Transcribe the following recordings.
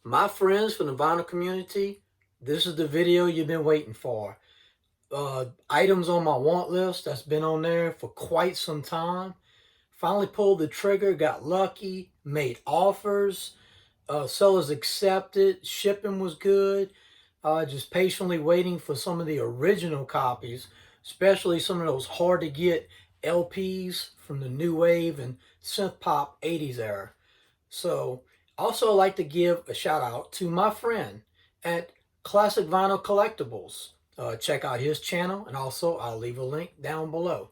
My friends from the vinyl community, this is the video you've been waiting for. Items on my want list that's been on there for quite some time. Finally pulled the trigger, got lucky, made offers, sellers accepted, shipping was good. Just patiently waiting for some of the original copies, especially some of those hard to get LPs from the new wave and synth pop 80s era. So, also like to give a shout out to my friend at Classic Vinyl Collectibles. Check out his channel, and also I'll leave a link down below.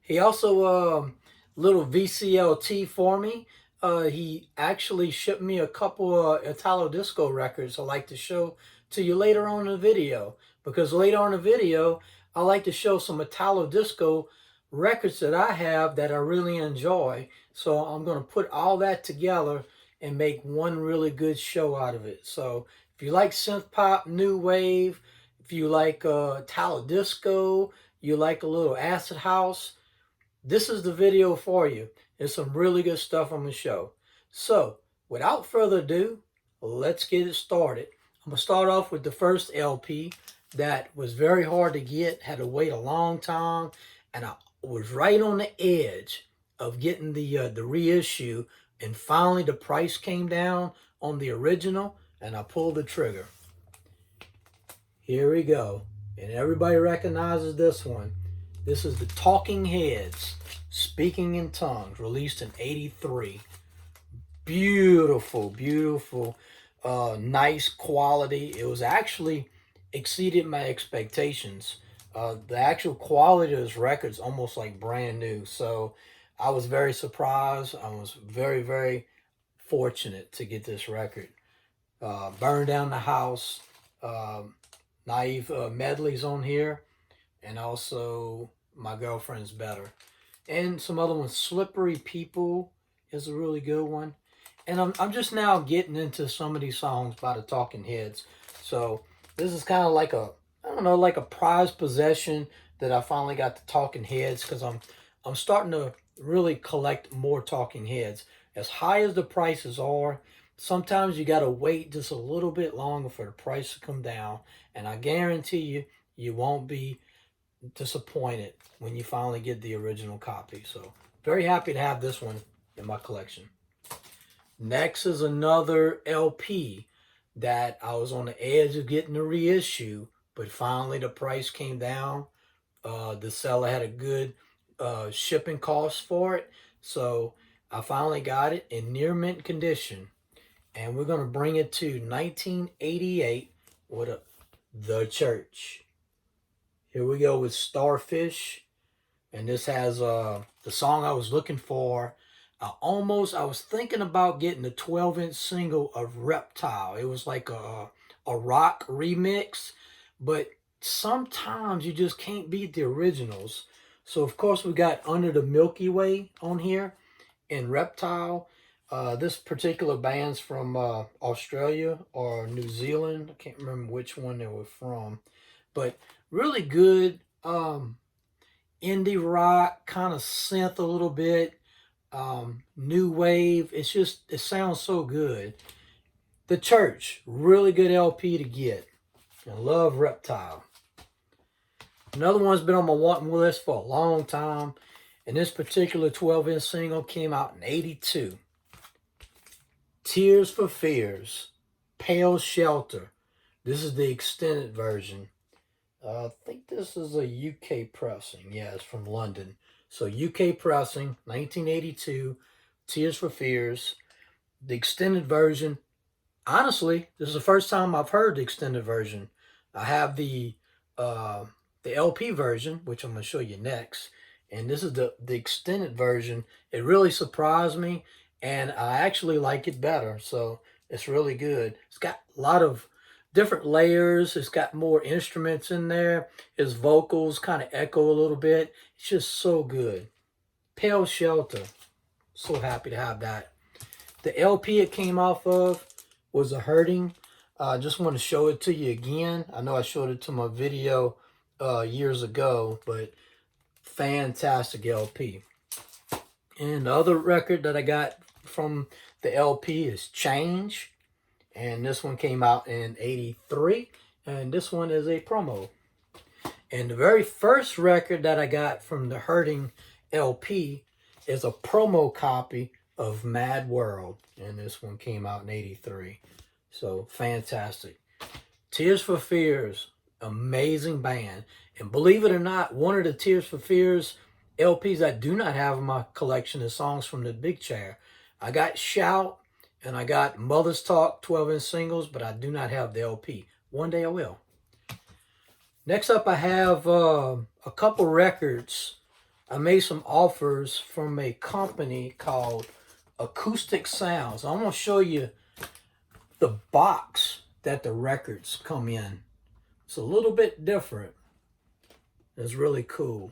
He also little VCLT for me. He actually shipped me a couple of Italo-Disco records I'd like to show to you later on in the video. Because later on in the video, I like to show some Italo-Disco records that I have that I really enjoy. So I'm going to put all that together and make one really good show out of it. So if you like synth pop, new wave, if you like Talla Disco, you like a little acid house, this is the video for you. There's some really good stuff on the show. So without further ado, let's get it started. I'm going to start off with the first LP that was very hard to get, had to wait a long time, and I was right on the edge of getting the reissue, and finally the price came down on the original, and I pulled the trigger. Here we go. And everybody recognizes this one. This is the Talking Heads, Speaking in Tongues, released in '83. Beautiful, beautiful, nice quality. It was actually exceeded my expectations. The actual quality of this record is almost like brand new. So I was very surprised. I was very, very fortunate to get this record. Burn Down the House, Naive medleys on here, and also My Girlfriend's Better. And some other ones. Slippery People is a really good one. And I'm just now getting into some of these songs by the Talking Heads. So this is kind of like a, I don't know, like a prized possession that I finally got the Talking Heads, because I'm starting to really collect more Talking Heads. As high as the prices are, sometimes you got to wait just a little bit longer for the price to come down. And I guarantee you, you won't be disappointed when you finally get the original copy. So very happy to have this one in my collection. Next is another LP that I was on the edge of getting a reissue, but finally the price came down. The seller had a good shipping cost for it, so I finally got it in near mint condition. And we're going to bring it to 1988 with The Church. Here we go with Starfish. And this has the song I was looking for. I was thinking about getting the 12-inch single of Reptile. It was like a rock remix, but sometimes you just can't beat the originals. So of course we got Under the Milky Way on here and Reptile. This particular band's from Australia or New Zealand. I can't remember which one they were from, but really good indie rock, kind of synth a little bit, new wave. It sounds so good. The Church, really good LP to get. I love Reptile. Another one's been on my wanting list for a long time, and this particular 12-inch single came out in '82. Tears for Fears, Pale Shelter. This is the extended version. I think this is a UK pressing. Yeah, it's from London. So UK pressing, 1982, Tears for Fears. The extended version, honestly, this is the first time I've heard the extended version. I have the LP version, which I'm going to show you next. And this is the extended version. It really surprised me, and I actually like it better. So it's really good. It's got a lot of different layers. It's got more instruments in there. His vocals kind of echo a little bit. It's just so good. Pale Shelter. So happy to have that. The LP it came off of was A Hurting. I just want to show it to you again. I know I showed it to my video years ago, but fantastic LP. And the other record that I got from the LP is Change. And this one came out in 83. And this one is a promo. And the very first record that I got from the Hurting LP is a promo copy of Mad World. And this one came out in 83. So fantastic. Tears for Fears, amazing band. And believe it or not, one of the Tears for Fears LPs I do not have in my collection is songs from the Big Chair. I got Shout and I got Mother's Talk 12-inch singles, but I do not have the LP. One day I will. Next up, I have a couple records. I made some offers from a company called Acoustic Sounds. I'm going to show you the box that the records come in. It's a little bit different. It's really cool.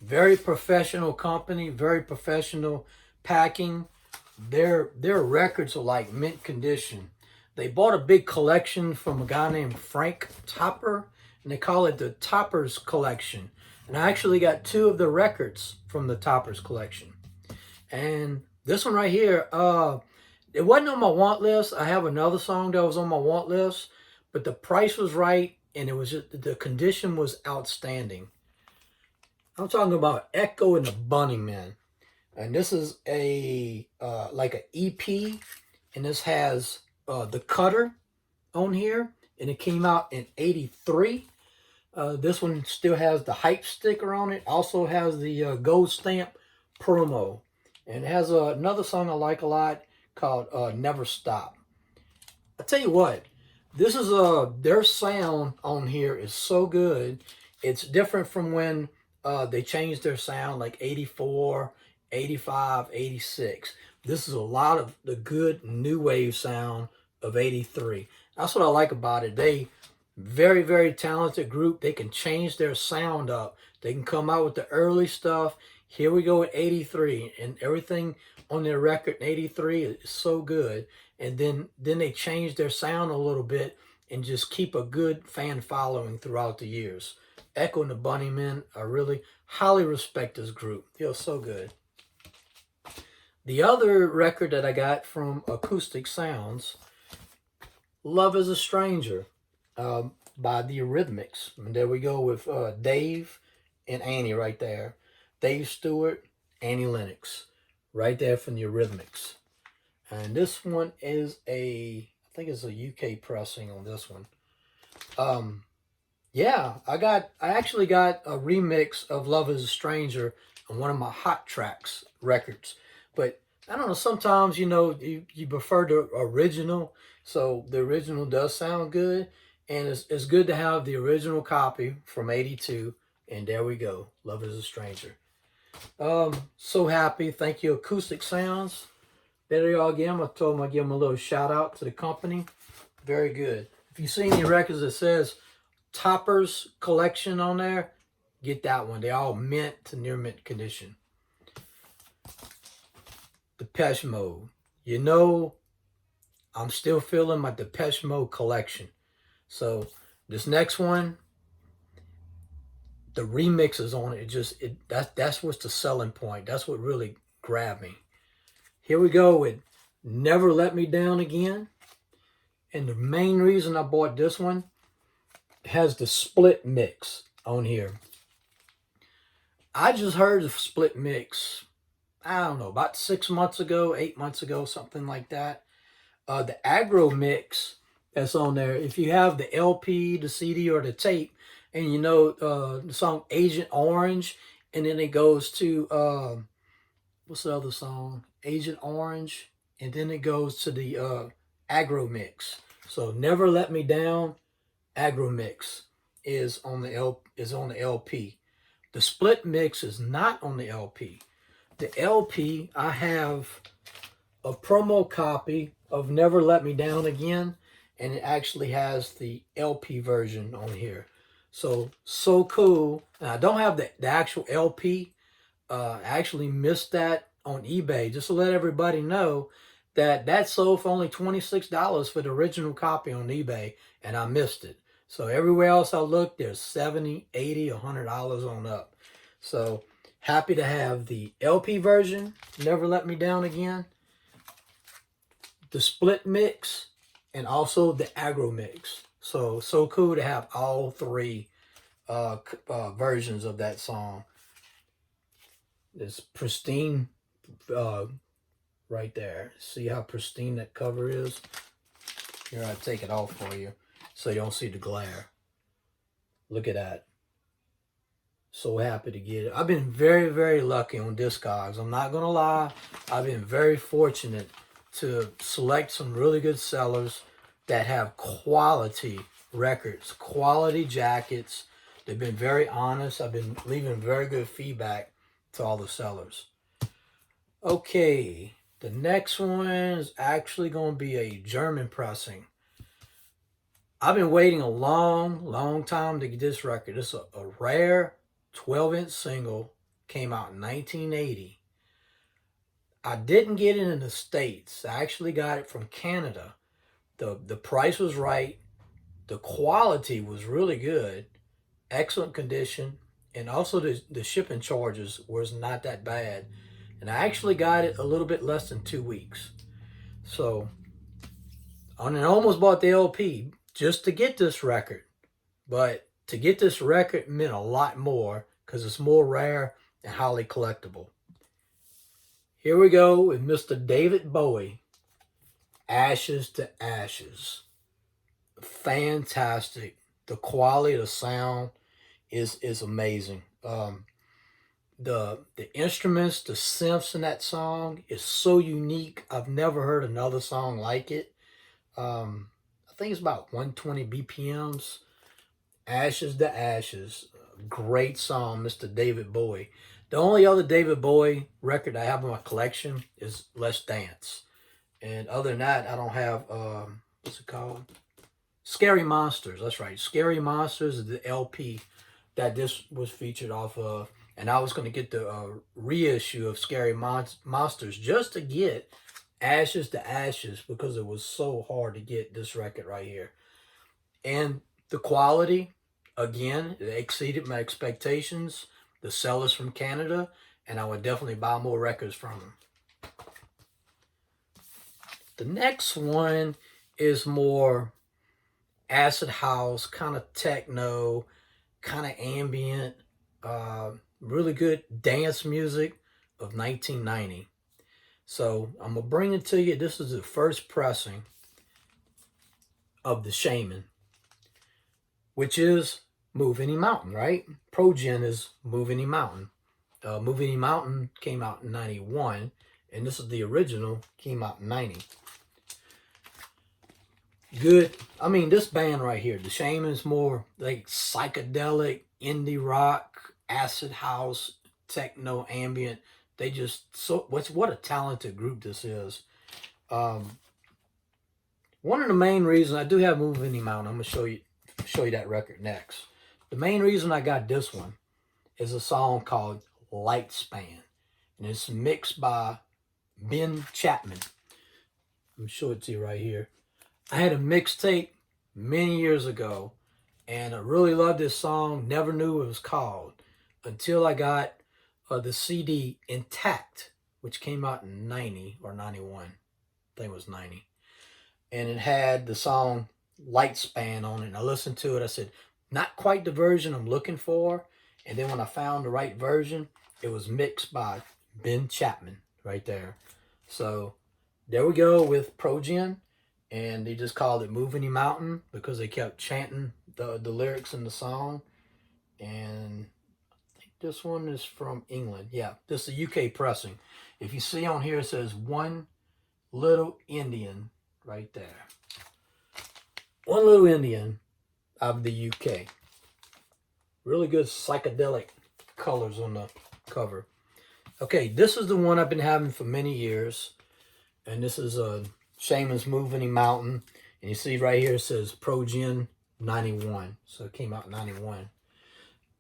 Very professional company, very professional packing. Their records are like mint condition. They bought a big collection from a guy named Frank Topper, and they call it the Topper's Collection. And I actually got 2 of the records from the Topper's Collection. And this one right here, it wasn't on my want list. I have another song that was on my want list, but the price was right, and it was just, the condition was outstanding. I'm talking about Echo and the Bunnymen. And this is a like an EP, and this has the Cutter on here, and it came out in 83. This one still has the hype sticker on it. Also has the gold stamp promo. And it has another song I like a lot called Never Stop. I tell you what, this is their sound on here is so good. It's different from when they changed their sound like 84, 85, 86. This is a lot of the good new wave sound of 83. That's what I like about it. They very, very talented group. They can change their sound up. They can come out with the early stuff. Here we go at 83, and everything on their record in 83 is so good. And then they change their sound a little bit and just keep a good fan following throughout the years. Echo and the Bunnymen, I really highly respect this group. They're so good. The other record that I got from Acoustic Sounds, Love is a Stranger, by the Eurythmics. And there we go with Dave and Annie right there. Dave Stewart, Annie Lennox, right there from the Eurythmics. And this one is I think it's a UK pressing on this one. Yeah, I actually got a remix of Love is a Stranger on one of my Hot Tracks records. But I don't know, sometimes, you prefer the original. So the original does sound good. And it's good to have the original copy from 82. And there we go. Love is a Stranger. So happy. Thank you, Acoustic Sounds. There you all again. I told them I'd give them a little shout out to the company. Very good. If you see any records that says Topper's Collection on there, get that one. They're all mint to near mint condition. Depeche Mode. I'm still feeling my Depeche Mode collection. So this next one, the remixes on it, that's what's the selling point. That's what really grabbed me. Here we go with Never Let Me Down Again. And the main reason I bought this one has the split mix on here. I just heard the split mix, I don't know, about 6 months ago, 8 months ago, something like that. The aggro mix that's on there, if you have the LP, the CD, or the tape, and the song Agent Orange, and then it goes to, what's the other song? Agent Orange, and then it goes to the aggro mix. So Never Let Me Down, aggro mix is on the LP. The split mix is not on the LP. The LP, I have a promo copy of Never Let Me Down Again, and it actually has the LP version on here. So cool. And I don't have the actual LP. I actually missed that on eBay, just to let everybody know that sold for only $26 for the original copy on eBay, and I missed it. So everywhere else I looked, there's $70, $80, $100 on up. So happy to have the LP version, Never Let Me Down Again. the split mix and also the aggro mix. So cool to have all three versions of that song. It's pristine uh, right there. See how pristine that cover is? Here, I take it off for you so you don't see the glare. Look at that. So happy to get it. I've been very, very lucky on Discogs. I'm not going to lie. I've been very fortunate to select some really good sellers that have quality records, quality jackets. They've been very honest. I've been leaving very good feedback to all the sellers. Okay, the next one is actually going to be a German pressing. I've been waiting a long, long time to get this record. It's a rare 12-inch single, came out in 1980. I didn't get it in the States. I actually got it from Canada. The price was right. The quality was really good. Excellent condition. And also the shipping charges was not that bad. And I actually got it a little bit less than 2 weeks. So, I almost bought the LP just to get this record. But to get this record meant a lot more because it's more rare and highly collectible. Here we go with Mr. David Bowie, Ashes to Ashes. Fantastic. The quality of the sound is amazing. The instruments, the synths in that song is so unique. I've never heard another song like it. I think it's about 120 BPMs. Ashes to Ashes. Great song, Mr. David Bowie. The only other David Bowie record I have in my collection is Let's Dance. And other than that, I don't have, what's it called? Scary Monsters. That's right. Scary Monsters is the LP that this was featured off of. And I was going to get the reissue of Scary Monsters just to get Ashes to Ashes because it was so hard to get this record right here. And the quality, again, it exceeded my expectations. The sellers from Canada, and I would definitely buy more records from them. The next one is more acid house, kind of techno, kind of ambient, really good dance music of 1990. So I'm going to bring it to you. This is the first pressing of the Shaman, which is Move Any Mountain, right? Proxion is Move Any Mountain. Move Any Mountain came out in 91, and this is the original, came out in 90. Good. I mean, this band right here, the Shaman's more like psychedelic, indie rock, acid house, techno, ambient. They just, what a talented group this is. One of the main reasons, I do have Move Any Mountain. I'm going to show you that record next. The main reason I got this one is a song called Lightspan, and it's mixed by Ben Chapman. Let me show it to you right here. I had a mixtape many years ago, and I really loved this song. Never knew what it was called until I got the CD Intact, which came out in 90 or 91. I think it was 90. And it had the song Lightspan on it. And I listened to it. I said, not quite the version I'm looking for. And then when I found the right version, it was mixed by Ben Chapman right there. So there we go with Proxion. And they just called it Move Any Mountain because they kept chanting the lyrics in the song. And I think this one is from England. Yeah, this is a UK pressing. If you see on here, it says One Little Indian right there. One Little Indian out of the UK. Really good psychedelic colors on the cover. Okay, this is the one I've been having for many years. And this is a Shaman's Move Any Mountain. And you see right here it says Proxion 91. So it came out in 91.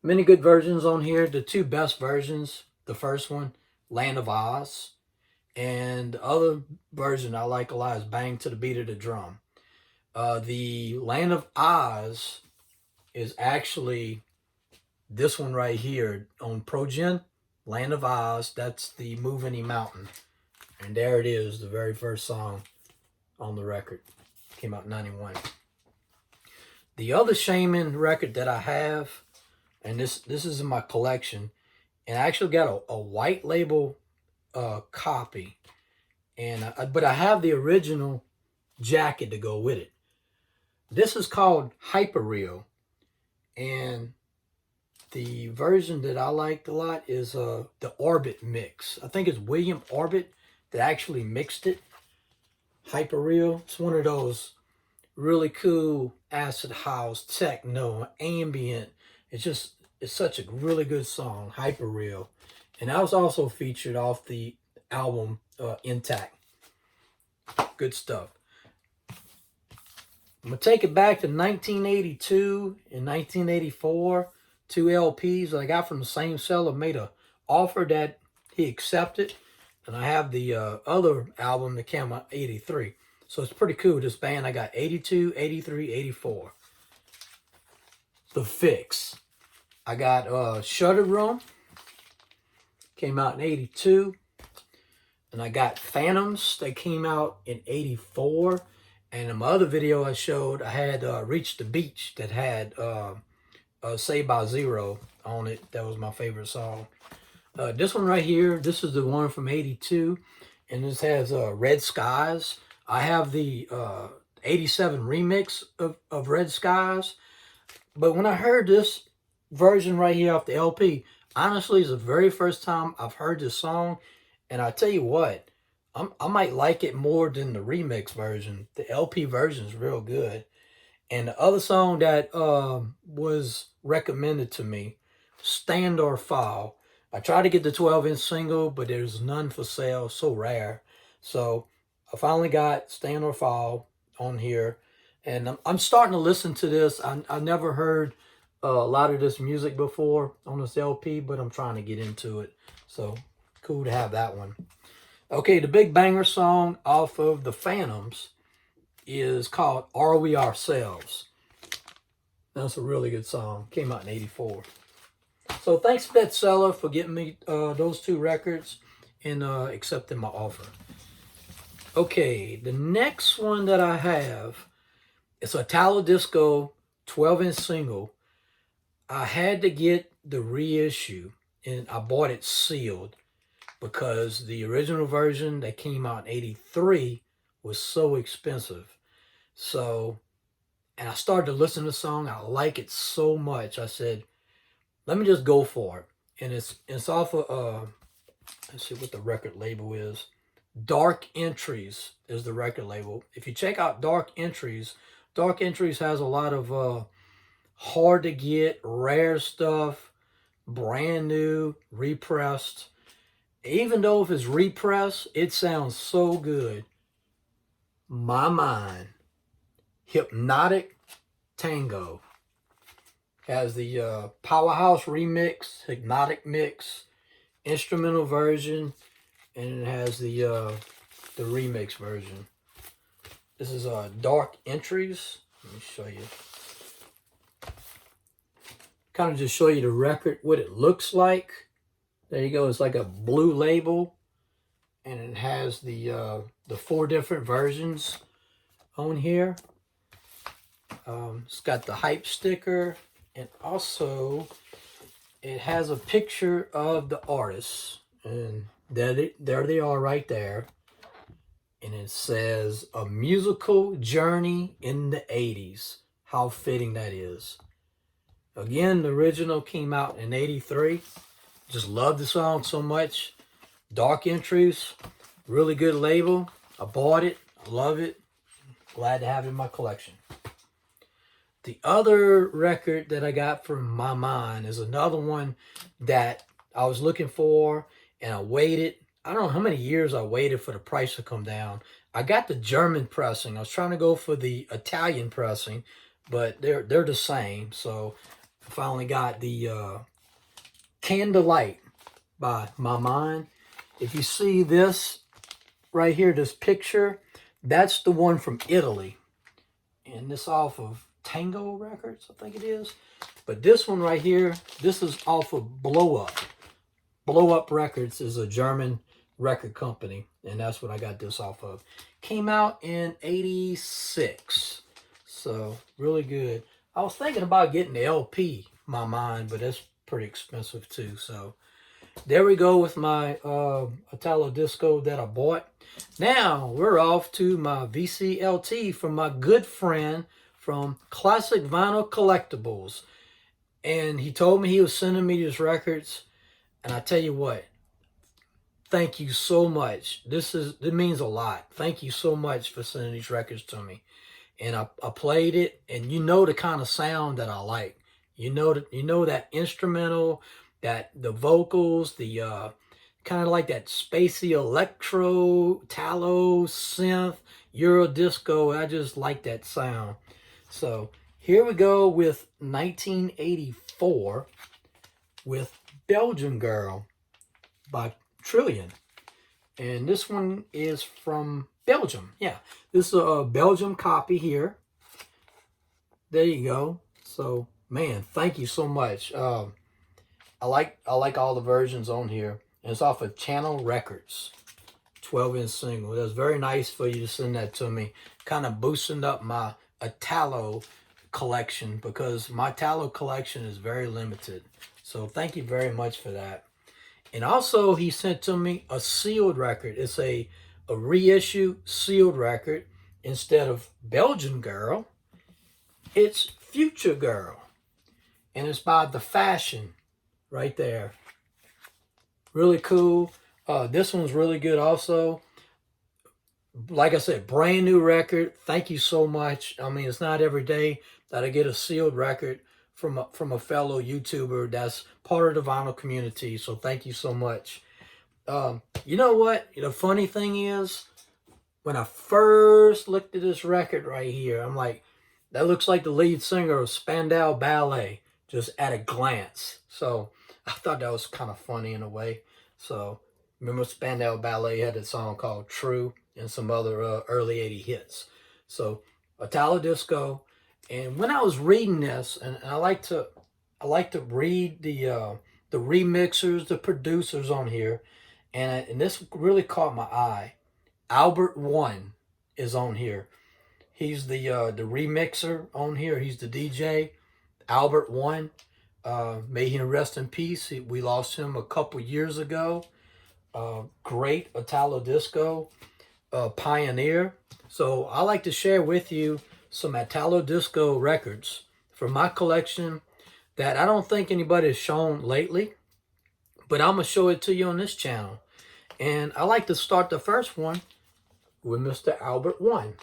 Many good versions on here. The two best versions. The first one, Land of Oz. And the other version I like a lot is Bang to the Beat of the Drum. The Land of Oz is actually this one right here on Proxion. Land of Oz. That's the Move Any Mountain. And there it is, the very first song on the record. Came out in 91. The other Shaman record that I have, and this is in my collection, and I actually got a white label copy, and but I have the original jacket to go with it. This is called Hyperreal, and the version that I liked a lot is the Orbit mix. I think it's William Orbit that actually mixed it. Hyperreal. It's one of those really cool acid house, techno, ambient. It's such a really good song, Hyperreal. And that was also featured off the album Intact. Good stuff. I'm going to take it back to 1982 and 1984. 2 LPs that I got from the same seller made an offer that he accepted. And I have the other album that came out 83. So it's pretty cool. This band I got 82, 83, 84. The Fix. I got Shuttered Room. Came out in 82. And I got Phantoms. They came out in 84. And in my other video I showed, I had Reach the Beach that had Saved by Zero on it. That was my favorite song. This one right here, this is the one from 82. And this has Red Skies. I have the 87 remix of Red Skies. But when I heard this version right here off the LP, honestly, it's the very first time I've heard this song. And I tell you what, I might like it more than the remix version. The LP version is real good. And the other song that was recommended to me, Stand or Fall. I tried to get the 12-inch single, but there's none for sale. So rare. So I finally got Stand or Fall on here. And I'm starting to listen to this. I never heard a lot of this music before on this LP, but I'm trying to get into it. So cool to have that one. Okay, the big banger song off of the Phantoms is called Are We Ourselves. That's a really good song. Came out in 84. So thanks to that seller for getting me those 2 records and accepting my offer. Okay, the next one that I have is a Talla Disco 12-inch single. I had to get the reissue, and I bought it sealed because the original version that came out in 83 was so expensive. So, and I started to listen to the song. I like it so much. I said, let me just go for it. And it's off of, let's see what the record label is. Dark Entries is the record label. If you check out Dark Entries has a lot of hard to get, rare stuff, brand new, repressed. Even though if it's repressed, it sounds so good. My Mind. Hypnotic Tango. Has the Powerhouse remix, Hypnotic mix, instrumental version, and it has the remix version. This is Dark Entries. Let me show you. Kind of just show you the record, what it looks like. There you go. It's like a blue label, and it has the 4 different versions on here. It's got the hype sticker, and also it has a picture of the artists, and there they are right there. And it says, A Musical Journey in the 80s. How fitting that is. Again, the original came out in 83. Just love the song so much. Dark Entries, really good label. I bought it. I love it. Glad to have it in my collection. The other record that I got from My Mind is another one that I was looking for, and I waited. I don't know how many years I waited for the price to come down. I got the German pressing. I was trying to go for the Italian pressing, but they're the same. So I finally got the Candlelight by My Mind. If you see this right here, this picture, that's the one from Italy. And this off of Tango Records, I think it is. But this one right here, this is off of Blow Up. Blow Up Records is a German record company, and that's what I got this off of. Came out in 86. So really good. I was thinking about getting the LP, my mind, but that's pretty expensive too. So there we go with my Italo-Disco that I bought. Now we're off to my VCLT from my good friend from Classic Vinyl Collectibles. And he told me he was sending me these records. And I tell you what, thank you so much. It means a lot. Thank you so much for sending these records to me. And I played it, and you know the kind of sound that I like. You know that instrumental, that the vocals, the kind of like that spacey electro, Italo, synth, Euro disco. I just like that sound. So here we go with 1984 with Belgium Girl by Trillion. And this one is from Belgium. Yeah, this is a Belgium copy here. There you go. So, man, thank you so much. I like all the versions on here. And it's off of Channel Records, 12-inch single. That's very nice for you to send that to me. Kind of boosting up my Italo collection, because my Italo collection is very limited. So thank you very much for that. And also he sent to me a sealed record. It's a reissue sealed record. Instead of Belgian Girl, it's Future Girl. And it's by The Fashion right there. Really cool. This one's really good also. Like I said, brand new record. Thank you so much. I mean, it's not every day that I get a sealed record from a fellow YouTuber that's part of the vinyl community. So thank you so much. You know what? The funny thing is, when I first looked at this record right here, I'm like, that looks like the lead singer of Spandau Ballet, just at a glance. So I thought that was kind of funny in a way. So remember Spandau Ballet had a song called True and some other early 80 hits. So Italo-Disco. And when I was reading this, and I like to read the remixers, the producers on here, and this really caught my eye. Albert One is on here. He's the remixer on here. He's the DJ. Albert One. May he rest in peace. We lost him a couple years ago. Great Italo-Disco pioneer. So I like to share with you some Italo-Disco records from my collection that I don't think anybody has shown lately, but I'm going to show it to you on this channel. And I like to start the first one with Mr. Albert One.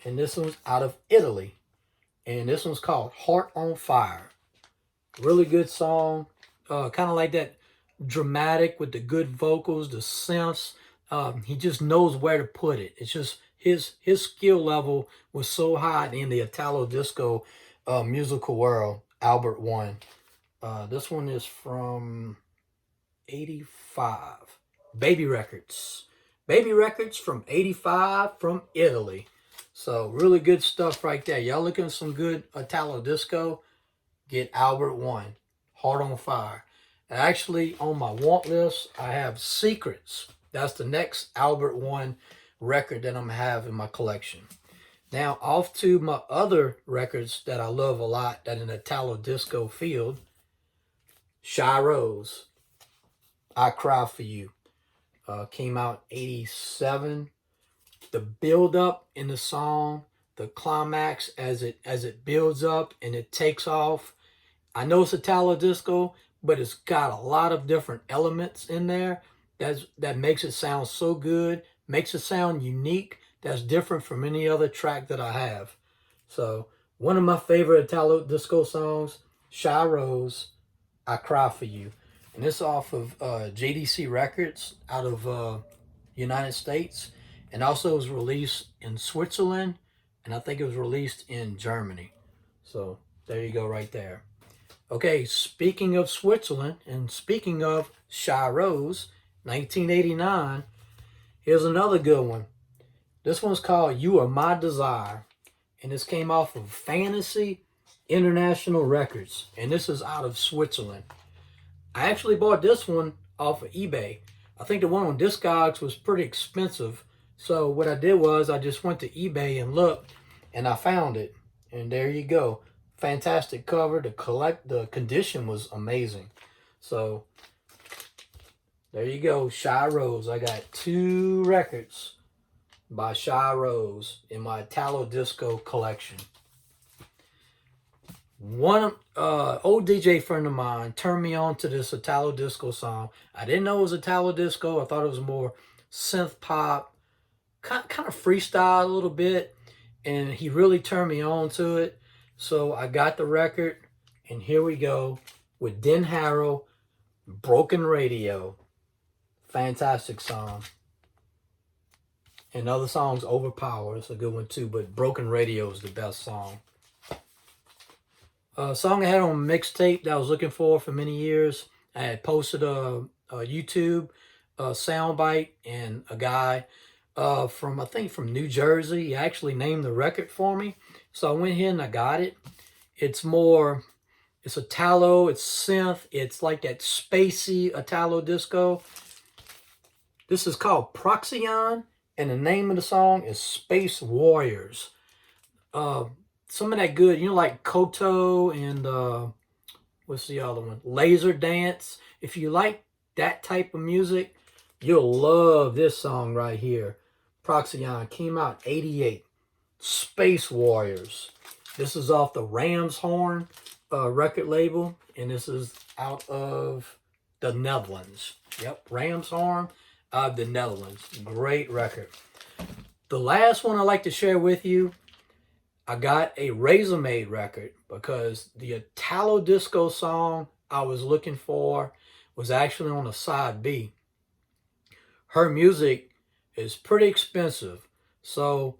And this one's out of Italy. And this one's called Heart on Fire. Really good song. Kind of like that dramatic with the good vocals, the synths. He just knows where to put it. It's just his skill level was so high in the Italo-Disco musical world. Albert One. This one is from 85. Baby Records. Baby Records from 85 from Italy. So really good stuff right there. Y'all looking at some good Italo-Disco? Get Albert One. Heart on Fire. Actually, on my want list, I have Secrets. That's the next Albert One record that I'm going to have in my collection. Now, off to my other records that I love a lot, that in the Italo-Disco field. Shy Rose, I Cry For You. Came out 87. The build-up in the song, the climax as it builds up and it takes off. I know it's Italo-Disco, but it's got a lot of different elements in there that makes it sound so good, makes it sound unique, that's different from any other track that I have. So one of my favorite Italo-Disco songs, Shy Rose, I Cry For You. And it's off of JDC Records out of United States. And also was released in Switzerland. And I think it was released in Germany. So there you go right there. Okay, speaking of Switzerland and speaking of Shy Rose, 1989, here's another good one. This one's called You Are My Desire. And this came off of Fantasy International Records. And this is out of Switzerland. I actually bought this one off of eBay. I think the one on Discogs was pretty expensive. So what I did was I just went to eBay and looked, and I found it. And there you go. Fantastic cover. The condition was amazing. So there you go, Shy Rose. I got 2 records by Shy Rose in my Italo-Disco collection. One old DJ friend of mine turned me on to this Italo-Disco song. I didn't know it was Italo-Disco. I thought it was more synth-pop, kind of freestyle a little bit. And he really turned me on to it. So I got the record, and here we go with Den Harrow, Broken Radio. Fantastic song. And other songs, Overpower, it's a good one too, but Broken Radio is the best song. A song I had on mixtape that I was looking for many years. I had posted a YouTube soundbite, and a guy from, I think from New Jersey, he actually named the record for me. So I went ahead and I got it. It's Italo, it's synth, it's like that spacey Italo-Disco. This is called Proxion, and the name of the song is Space Warriors. Some of that good, like Koto and what's the other one? Laser Dance. If you like that type of music, you'll love this song right here. Proxion came out 88. Space Warriors. This is off the Ram's Horn record label, and this is out of the Netherlands. Yep, Ram's Horn of the Netherlands. Great record. The last one I'd like to share with you, I got a Razormade record because the Italo-Disco song I was looking for was actually on a side B. Her music is pretty expensive. So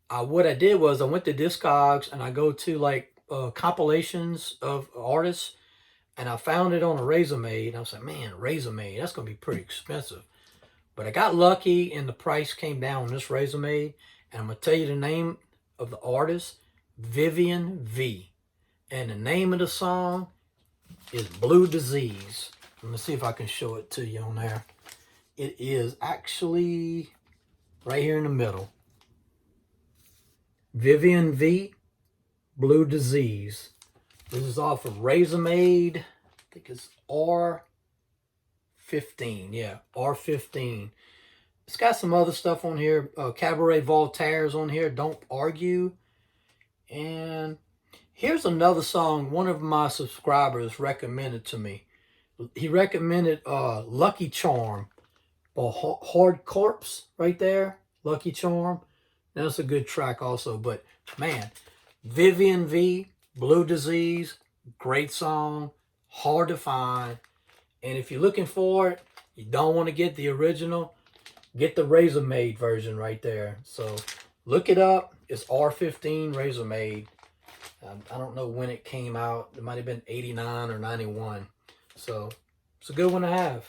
what I did was I went to Discogs and I go to like compilations of artists, and I found it on a Razormade. And I was like, man, Razormade, that's going to be pretty expensive. But I got lucky and the price came down on this Razormade. And I'm going to tell you the name of the artist, Vivian V. And the name of the song is Blue Disease. Let me see if I can show it to you on there. It is actually right here in the middle. Vivian V, Blue Disease. This is off of Razormade. I think it's R15. Yeah, R15. It's got some other stuff on here. Cabaret Voltaire's on here. Don't Argue. And here's another song one of my subscribers recommended to me. He recommended Lucky Charm by Hard Corpse right there. Lucky Charm. That's a good track also. But man, Vivian V, Blue Disease, great song. Hard to find. And if you're looking for it, you don't want to get the original, get the Razormade version right there. So look it up. It's R15 Razormade. I don't know when it came out. It might have been 89 or 91. So it's a good one to have.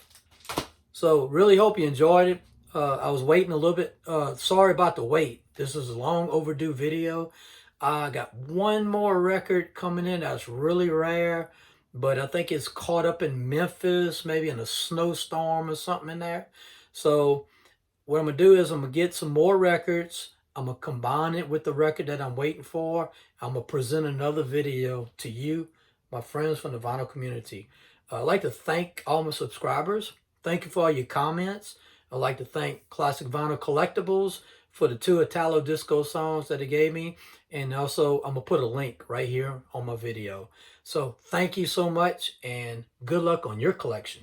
So really hope you enjoyed it. I was waiting a little bit. Sorry about the wait. This is a long overdue video. I got one more record coming in that's really rare, but I think it's caught up in Memphis, maybe in a snowstorm or something in there. So what I'm going to do is I'm going to get some more records. I'm going to combine it with the record that I'm waiting for. I'm going to present another video to you, my friends from the vinyl community. I'd like to thank all my subscribers. Thank you for all your comments. I'd like to thank Classic Vinyl Collectibles for the 2 Italo-Disco songs that they gave me. And also, I'm going to put a link right here on my video. So thank you so much, and good luck on your collection.